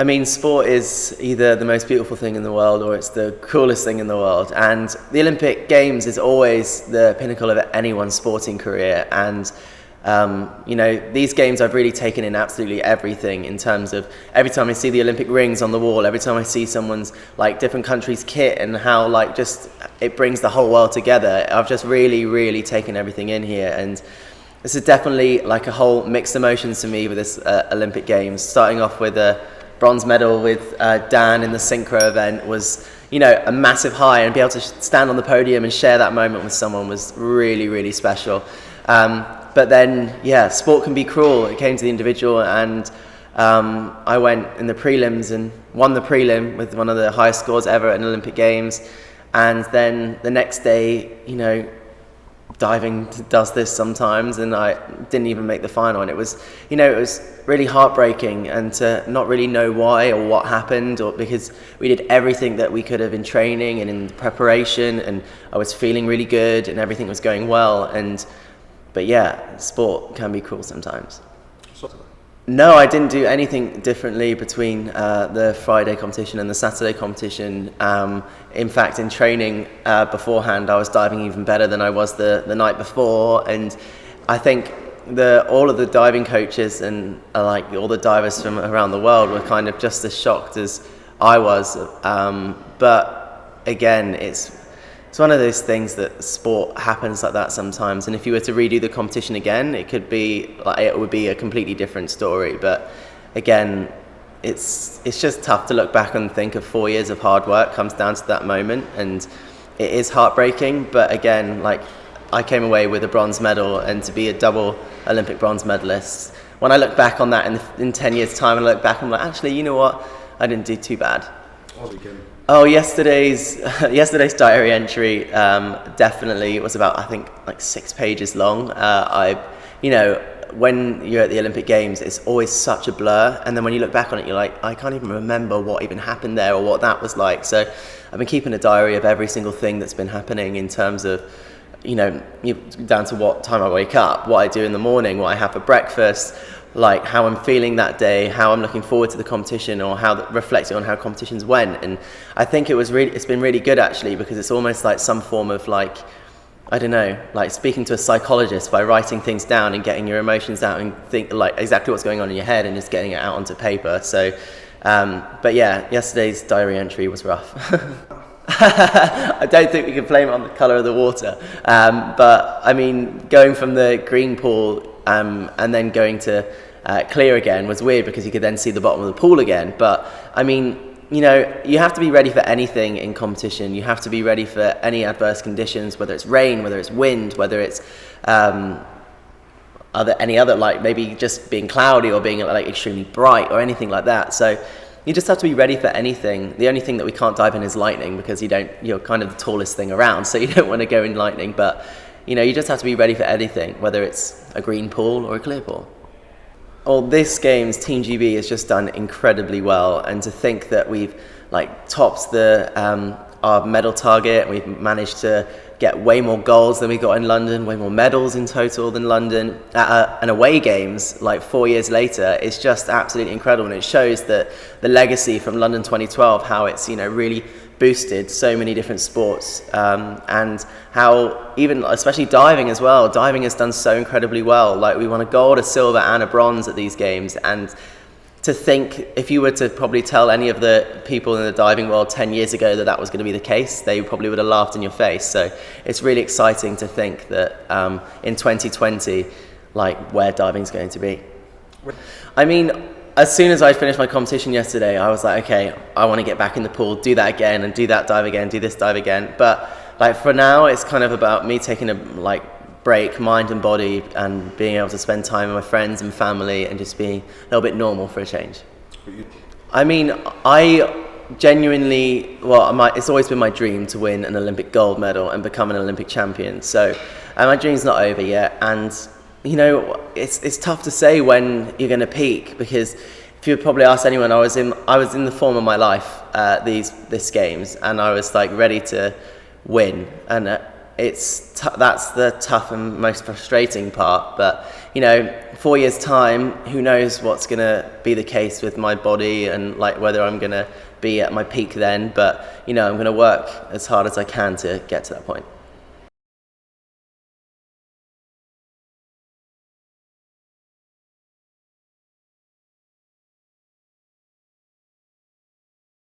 I mean, sport is either the most beautiful thing in the world or it's the coolest thing in the world. And the Olympic Games is always the pinnacle of anyone's sporting career. And, these games I've really taken in absolutely everything in terms of every time I see the Olympic rings on the wall, every time I see someone's different countries' kit and how just it brings the whole world together. I've just really, really taken everything in here. And this is definitely a whole mixed emotions to me with this Olympic Games. Starting off with a bronze medal with Dan in the synchro event was, a massive high, and be able to stand on the podium and share that moment with someone was really, really special. But then, sport can be cruel. It came to the individual, and I went in the prelims and won the prelim with one of the highest scores ever at an Olympic Games. And then the next day, diving does this sometimes, and I didn't even make the final, and it was really heartbreaking, and to not really know why or what happened, or because we did everything that we could have in training and in preparation, and I was feeling really good and everything was going well, but sport can be cruel sometimes. No, I didn't do anything differently between the Friday competition and the Saturday competition. In fact, in training beforehand, I was diving even better than I was the night before. And I think all of the diving coaches and all the divers from around the world were kind of just as shocked as I was. But again, it's one of those things that sport happens like that sometimes, and if you were to redo the competition again, it would be a completely different story. But again, it's just tough to look back and think of 4 years of hard work comes down to that moment, and it is heartbreaking. But again, I came away with a bronze medal, and to be a double Olympic bronze medalist, when I look back on that in 10 years time, and I look back, I'm like, actually, you know what, I didn't do too bad. Oh, yesterday's diary entry definitely was about, I think, 6 pages long. When you're at the Olympic Games, it's always such a blur, and then when you look back on it, you're like, I can't even remember what even happened there or what that was like. So I've been keeping a diary of every single thing that's been happening in terms of, down to what time I wake up, what I do in the morning, what I have for breakfast, how I'm feeling that day, how I'm looking forward to the competition, or reflecting on how competitions went. And I think it's been really good actually, because it's almost like some form of I don't know, speaking to a psychologist by writing things down and getting your emotions out and think exactly what's going on in your head and just getting it out onto paper. So, yesterday's diary entry was rough. I don't think we can blame it on the colour of the water. But I mean, going from the green pool and then going to clear again was weird, because you could then see the bottom of the pool again. But I mean, you have to be ready for anything in competition. You have to be ready for any adverse conditions, whether it's rain, whether it's wind, whether it's any other, maybe just being cloudy or being extremely bright or anything like that. So you just have to be ready for anything. The only thing that we can't dive in is lightning, because you're kind of the tallest thing around, so you don't want to go in lightning. But you just have to be ready for anything, whether it's a green pool or a clear pool. Well, this Games, Team GB has just done incredibly well, and to think that we've topped our medal target, we've managed to get way more goals than we got in London, way more medals in total than London, at an away Games 4 years later, is just absolutely incredible. And it shows that the legacy from London 2012, how it's really boosted so many different sports, and how even, especially diving as well, diving has done so incredibly well. We won a gold, a silver and a bronze at these Games, and to think, if you were to probably tell any of the people in the diving world 10 years ago that was going to be the case, they probably would have laughed in your face. So it's really exciting to think that in 2020, where diving's going to be. I mean, as soon as I finished my competition yesterday, I was like, okay, I want to get back in the pool, do that again, and do that dive again, do this dive again. But for now, it's kind of about me taking a break, mind and body, and being able to spend time with my friends and family and just being a little bit normal for a change. I mean, I genuinely, it's always been my dream to win an Olympic gold medal and become an Olympic champion. So my dream's not over yet, and it's tough to say when you're going to peak, because if you probably ask anyone, I was in the form of my life this Games, and I was ready to win, and that's the tough and most frustrating part. But 4 years time, who knows what's going to be the case with my body, and like whether I'm going to be at my peak then. But I'm going to work as hard as I can to get to that point.